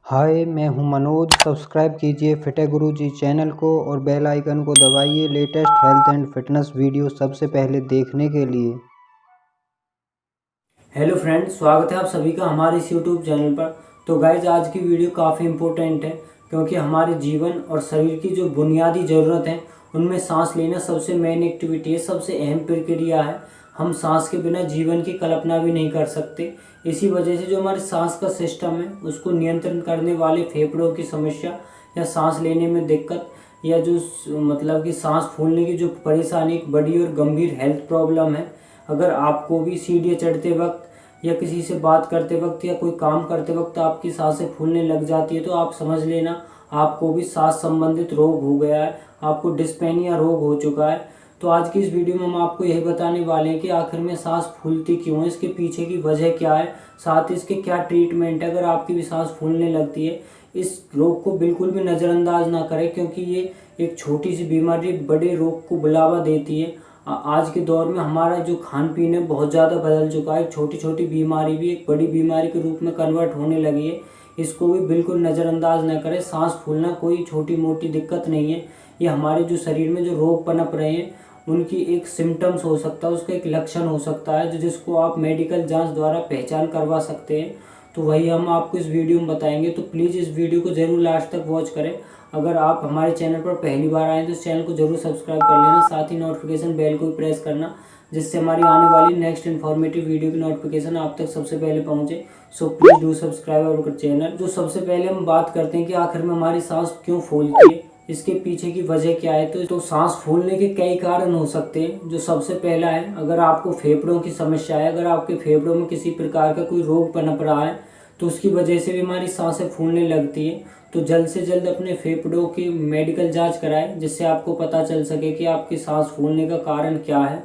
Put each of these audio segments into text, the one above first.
हाय, मैं हूं मनोज। सब्सक्राइब कीजिए फिटे गुरुजी चैनल को और बेल आइकन को दबाइए latest health and fitness video सबसे पहले देखने के लिए। हेलो फ्रेंड्स, स्वागत है आप सभी का हमारे इस यूट्यूब चैनल पर। तो गाइज, आज की वीडियो काफ़ी इम्पोर्टेंट है क्योंकि हमारे जीवन और शरीर की जो बुनियादी ज़रूरत है उनमें सांस लेना सबसे मेन एक्टिविटी है, सबसे अहम प्रक्रिया है। हम सांस के बिना जीवन की कल्पना भी नहीं कर सकते। इसी वजह से जो हमारे सांस का सिस्टम है उसको नियंत्रण करने वाले फेफड़ों की समस्या या सांस लेने में दिक्कत या जो मतलब कि सांस फूलने की जो परेशानी एक बड़ी और गंभीर हेल्थ प्रॉब्लम है। अगर आपको भी सीढ़ियाँ चढ़ते वक्त या किसी से बात करते वक्त या कोई काम करते वक्त आपकी सांसें फूलने लग जाती है तो आप समझ लेना आपको भी सांस संबंधित रोग हो गया है, आपको डिस्पेनिया रोग हो चुका है। तो आज की इस वीडियो में हम आपको यही बताने वाले हैं कि आखिर में सांस फूलती क्यों है, इसके पीछे की वजह क्या है, साथ ही इसके क्या ट्रीटमेंट है अगर आपकी भी सांस फूलने लगती है। इस रोग को बिल्कुल भी नज़रअंदाज ना करें क्योंकि ये एक छोटी सी बीमारी बड़े रोग को बुलावा देती है। आज के दौर में हमारा जो खान पीन है बहुत ज़्यादा बदल चुका है। छोटी छोटी बीमारी भी एक बड़ी बीमारी के रूप में कन्वर्ट होने लगी है। इसको भी बिल्कुल नज़रअंदाज न करें। सांस फूलना कोई छोटी मोटी दिक्कत नहीं है। ये हमारे जो शरीर में जो रोग पनप रहे हैं उनकी एक सिम्टम्स हो सकता है, उसका एक लक्षण हो सकता है जिसको आप मेडिकल जांच द्वारा पहचान करवा सकते हैं। तो वही हम आपको इस वीडियो में बताएंगे। तो प्लीज़ इस वीडियो को ज़रूर लास्ट तक वॉच करें। अगर आप हमारे चैनल पर पहली बार आए तो इस चैनल को जरूर सब्सक्राइब कर लेना, साथ ही नोटिफिकेशन बेल को भी प्रेस करना जिससे हमारी आने वाली नेक्स्ट इन्फॉर्मेटिव वीडियो की नोटिफिकेशन आप तक सबसे पहले पहुंचे। So please do subscribe our channel. जो सबसे पहले हम बात करते हैं कि आखिर में हमारी सांस क्यों फूलती है, इसके पीछे की वजह क्या है। तो सांस फूलने के कई कारण हो सकते हैं। जो सबसे पहला है, अगर आपको फेफड़ों की समस्या है, अगर आपके फेफड़ों में किसी प्रकार का कोई रोग पनप रहा है तो उसकी वजह से भी हमारी सांसें फूलने लगती है। तो जल्द से जल्द अपने फेफड़ों की मेडिकल जांच कराएं जिससे आपको पता चल सके कि आपकी सांस फूलने का कारण क्या है।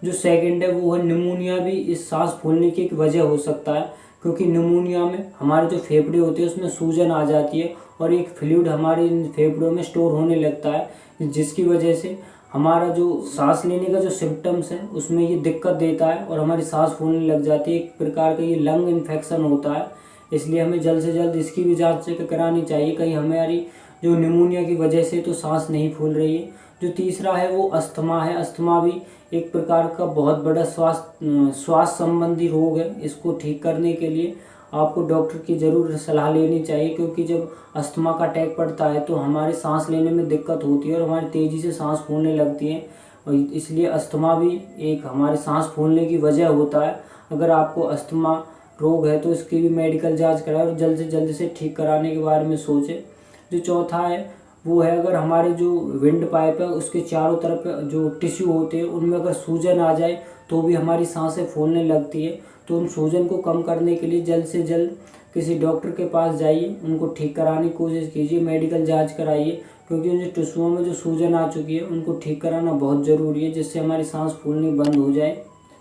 जो सेकंड है वो है निमोनिया, भी इस सांस फूलने की एक वजह हो सकता है क्योंकि निमोनिया में हमारे जो फेफड़े होते हैं उसमें सूजन आ जाती है और एक फ्लूइड हमारे फेफड़ों में स्टोर होने लगता है जिसकी वजह से हमारा जो सांस लेने का जो सिम्टम्स है उसमें ये दिक्कत देता है और हमारी सांस फूलने लग जाती है। एक प्रकार का ये लंग इन्फेक्शन होता है, इसलिए हमें जल्द से जल्द इसकी भी जांच करानी चाहिए, कहीं हमारी जो निमोनिया की वजह से तो सांस नहीं फूल रही है। जो तीसरा है वो अस्थमा है। अस्थमा भी एक प्रकार का बहुत बड़ा श्वास संबंधी रोग है। इसको ठीक करने के लिए आपको डॉक्टर की ज़रूर सलाह लेनी चाहिए क्योंकि जब अस्थमा का अटैक पड़ता है तो हमारे सांस लेने में दिक्कत होती है और हमारी तेज़ी से सांस फूलने लगती है और इसलिए अस्थमा भी एक हमारे सांस फूलने की वजह होता है। अगर आपको अस्थमा रोग है तो इसकी भी मेडिकल जांच कराएं और जल्द से जल्द से ठीक कराने के बारे में सोचें। जो चौथा है वो है, अगर हमारे जो विंड पाइप है उसके चारों तरफ जो टिश्यू होते हैं उनमें अगर सूजन आ जाए तो भी हमारी सांसें फूलने लगती है। तो उन सूजन को कम करने के लिए जल्द से जल्द किसी डॉक्टर के पास जाइए, उनको ठीक कराने की कोशिश कीजिए, मेडिकल जांच कराइए क्योंकि उन टिश्यूओं में जो सूजन आ चुकी है उनको ठीक कराना बहुत ज़रूरी है जिससे हमारी सांस फूलनी बंद हो जाए।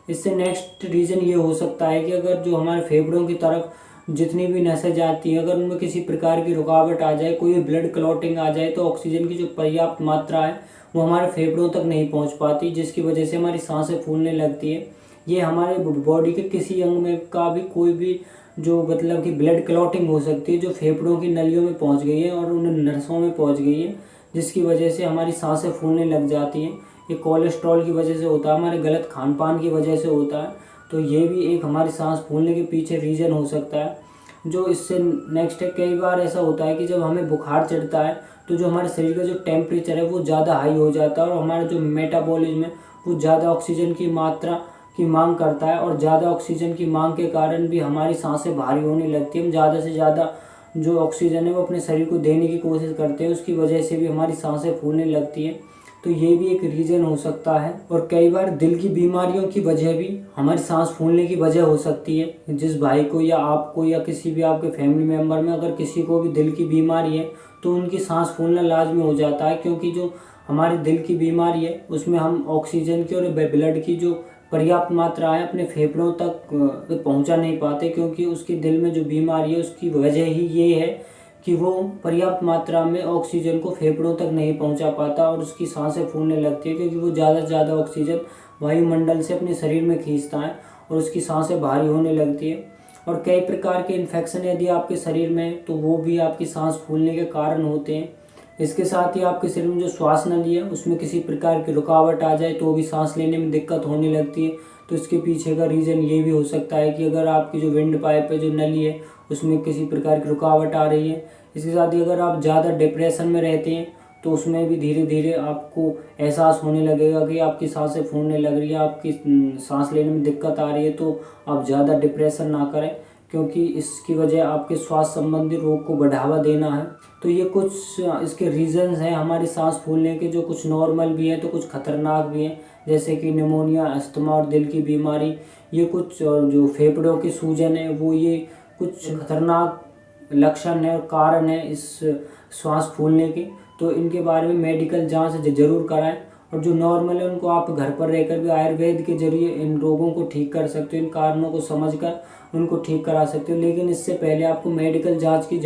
इससे नेक्स्ट रीज़न ये हो सकता है कि अगर जो हमारे फेफड़ों की तरफ जितनी भी नसें जाती हैं अगर उनमें किसी प्रकार की रुकावट आ जाए, कोई ब्लड क्लॉटिंग आ जाए तो ऑक्सीजन की जो पर्याप्त मात्रा है वो हमारे फेफड़ों तक नहीं पहुंच पाती जिसकी वजह से हमारी सांसें फूलने लगती है। ये हमारे बॉडी के किसी अंग में का भी कोई भी जो मतलब कि ब्लड क्लॉटिंग हो सकती है जो फेफड़ों की नलियों में पहुँच गई है और उन नसों में पहुँच गई है जिसकी वजह से हमारी सांसें फूलने लग जाती हैं। ये कोलेस्ट्रॉल की वजह से होता है, हमारे गलत खान पान की वजह से होता है। तो ये भी एक हमारी सांस फूलने के पीछे रीज़न हो सकता है। जो इससे नेक्स्ट है, कई बार ऐसा होता है कि जब हमें बुखार चढ़ता है तो जो हमारे शरीर का जो टेम्परेचर है वो ज़्यादा हाई हो जाता है और हमारा जो मेटाबॉलिज्म है वो ज़्यादा ऑक्सीजन की मात्रा की मांग करता है और ज़्यादा ऑक्सीजन की मांग के कारण भी हमारी सांसें भारी होने लगती है। हम ज़्यादा से ज़्यादा जो ऑक्सीजन है वो अपने शरीर को देने की कोशिश करते हैं, उसकी वजह से भी हमारी सांसें फूलने लगती हैं। तो ये भी एक रीज़न हो सकता है। और कई बार दिल की बीमारियों की वजह भी हमारी सांस फूलने की वजह हो सकती है। जिस भाई को या आपको या किसी भी आपके फैमिली मेम्बर में अगर किसी को भी दिल की बीमारी है तो उनकी सांस फूलना लाजमी हो जाता है क्योंकि जो हमारी दिल की बीमारी है उसमें हम ऑक्सीजन की और ब्लड की जो पर्याप्त मात्रा है अपने फेफड़ों तक पहुंचा नहीं पाते क्योंकि उसकी दिल में जो बीमारी है उसकी वजह ही ये है कि वो पर्याप्त मात्रा में ऑक्सीजन को फेफड़ों तक नहीं पहुंचा पाता और उसकी सांसें फूलने लगती है क्योंकि वो ज़्यादा से ज़्यादा ऑक्सीजन वायुमंडल से अपने शरीर में खींचता है और उसकी सांसें भारी होने लगती है। और कई प्रकार के इन्फेक्शन यदि आपके शरीर में है तो वो भी आपकी सांस फूलने के कारण होते हैं। इसके साथ ही आपके शरीर में जो श्वास नली है उसमें किसी प्रकार की रुकावट आ जाए तो भी सांस लेने में दिक्कत होने लगती है। तो इसके पीछे का रीज़न ये भी हो सकता है कि अगर आपकी जो विंड पाइप है, जो नली है, उसमें किसी प्रकार की रुकावट आ रही है। इसके साथ ही अगर आप ज़्यादा डिप्रेशन में रहते हैं तो उसमें भी धीरे धीरे आपको एहसास होने लगेगा कि आपकी सांसें फूलने लग रही है, आपकी सांस लेने में दिक्कत आ रही है। तो आप ज़्यादा डिप्रेशन ना करें, क्योंकि इसकी वजह आपके स्वास्थ्य संबंधी रोग को बढ़ावा देना है। तो ये कुछ इसके रीज़न्स हैं हमारी सांस फूलने के, जो कुछ नॉर्मल भी हैं तो कुछ खतरनाक भी हैं, जैसे कि निमोनिया, अस्थमा और दिल की बीमारी। ये कुछ जो फेफड़ों की सूजन है वो ये कुछ खतरनाक लक्षण है और कारण है इस श्वास फूलने के। तो इनके बारे में मेडिकल जांच ज़रूर कराएं। और जो नॉर्मल है उनको आप घर पर रहकर भी आयुर्वेद के जरिए इन रोगों को ठीक कर सकते हो, इन कारणों को समझकर उनको ठीक करा सकते हो। लेकिन इससे पहले आपको मेडिकल जांच की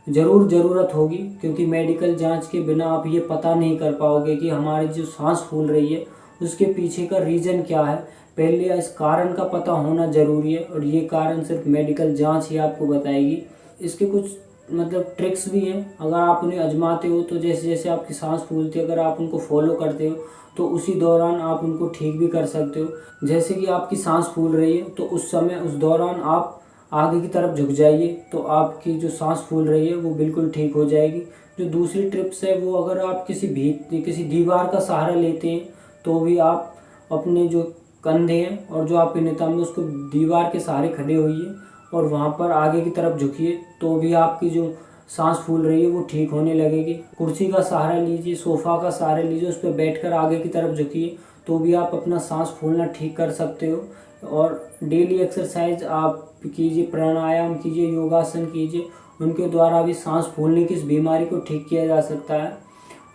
ज़रूरत होगी, क्योंकि मेडिकल जांच के बिना आप ये पता नहीं कर पाओगे कि हमारी जो सांस फूल रही है उसके पीछे का रीज़न क्या है। पहले इस कारण का पता होना ज़रूरी है, और ये कारण सिर्फ मेडिकल जांच ही आपको बताएगी। इसके कुछ ट्रिक्स भी हैं, अगर आप उन्हें आजमाते हो तो जैसे जैसे आपकी सांस फूलती है, अगर आप उनको फॉलो करते हो तो उसी दौरान आप उनको ठीक भी कर सकते हो। जैसे कि आपकी सांस फूल रही है तो उस दौरान आप आगे की तरफ झुक जाइए, तो आपकी जो सांस फूल रही है वो बिल्कुल ठीक हो जाएगी। जो दूसरी टिप्स है वो, अगर आप किसी दीवार का सहारा लेते हैं तो भी आप अपने जो कंधे हैं और जो आपके नितंब है उसको दीवार के सहारे खड़े होइए और वहाँ पर आगे की तरफ झुकिए, तो भी आपकी जो सांस फूल रही है वो ठीक होने लगेगी। कुर्सी का सहारा लीजिए, सोफ़ा का सहारा लीजिए, उस पर बैठकर आगे की तरफ झुकिए, तो भी आप अपना सांस फूलना ठीक कर सकते हो। और डेली एक्सरसाइज आप कीजिए, प्राणायाम कीजिए, योगासन कीजिए, उनके द्वारा भी सांस फूलने की इस बीमारी को ठीक किया जा सकता है।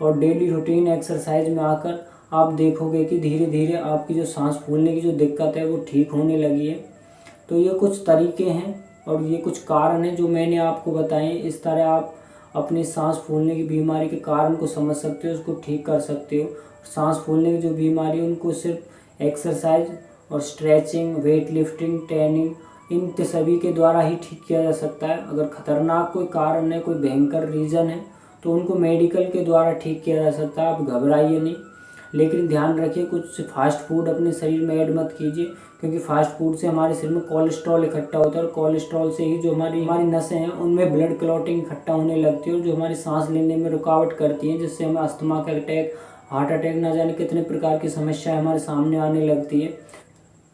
और डेली रूटीन एक्सरसाइज में आकर आप देखोगे कि धीरे धीरे आपकी जो सांस फूलने की जो दिक्कत है वो ठीक होने लगी है। तो ये कुछ तरीके हैं और ये कुछ कारण हैं जो मैंने आपको बताए। इस तरह आप अपनी सांस फूलने की बीमारी के कारण को समझ सकते हो, उसको ठीक कर सकते हो। सांस फूलने की जो बीमारी है उनको सिर्फ एक्सरसाइज और स्ट्रेचिंग, वेट लिफ्टिंग, टैनिंग, इन सभी के द्वारा ही ठीक किया जा सकता है। अगर खतरनाक कोई कारण है, कोई भयंकर रीज़न है, तो उनको मेडिकल के द्वारा ठीक किया जा सकता है। आप घबराइए नहीं, लेकिन ध्यान रखिए कुछ फास्ट फूड अपने शरीर में ऐड मत कीजिए, क्योंकि फास्ट फूड से हमारे शरीर में कोलेस्ट्रॉल इकट्ठा होता है और कोलेस्ट्रॉल से ही जो हमारी नसें हैं उनमें ब्लड क्लॉटिंग इकट्ठा होने लगती है, और जो हमारी सांस लेने में रुकावट करती है, जिससे हमें अस्थमा का अटैक, हार्ट अटैक, ना जाने कितने प्रकार की समस्याएं हमारे सामने आने लगती है।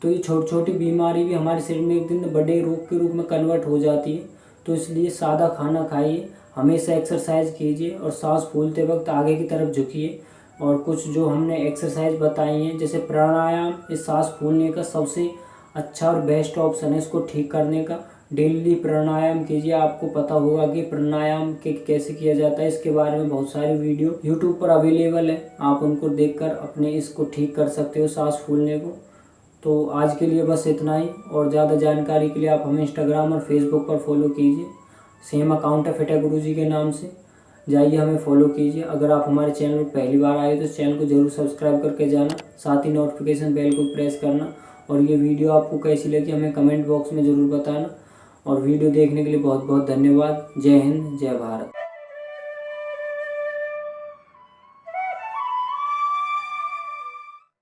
तो ये छोटी छोटी बीमारी भी हमारे शरीर में एक दिन बड़े रोग के रूप में कन्वर्ट हो जाती है। तो इसलिए सादा खाना खाइए, हमेशा एक्सरसाइज कीजिए और सांस फूलते वक्त आगे की तरफ झुकिए। और कुछ जो हमने एक्सरसाइज बताई हैं, जैसे प्राणायाम, इस सांस फूलने का सबसे अच्छा और बेस्ट ऑप्शन है इसको ठीक करने का। डेली प्राणायाम कीजिए, आपको पता होगा कि प्राणायाम कैसे किया जाता है। इसके बारे में बहुत सारी वीडियो यूट्यूब पर अवेलेबल है, आप उनको देखकर अपने इसको ठीक कर सकते हो, सांस फूलने को। तो आज के लिए बस इतना ही, और ज़्यादा जानकारी के लिए आप हमें इंस्टाग्राम और फेसबुक पर फॉलो कीजिए। सेम अकाउंट है फिटे गुरुजी के नाम से, जाइए हमें फॉलो कीजिए। अगर आप हमारे चैनल पर पहली बार आए तो इस चैनल को जरूर सब्सक्राइब करके जाना, साथ ही नोटिफिकेशन बेल को प्रेस करना। और ये वीडियो आपको कैसी लगी हमें कमेंट बॉक्स में ज़रूर बताना। और वीडियो देखने के लिए बहुत बहुत धन्यवाद। जय हिंद, जय भारत।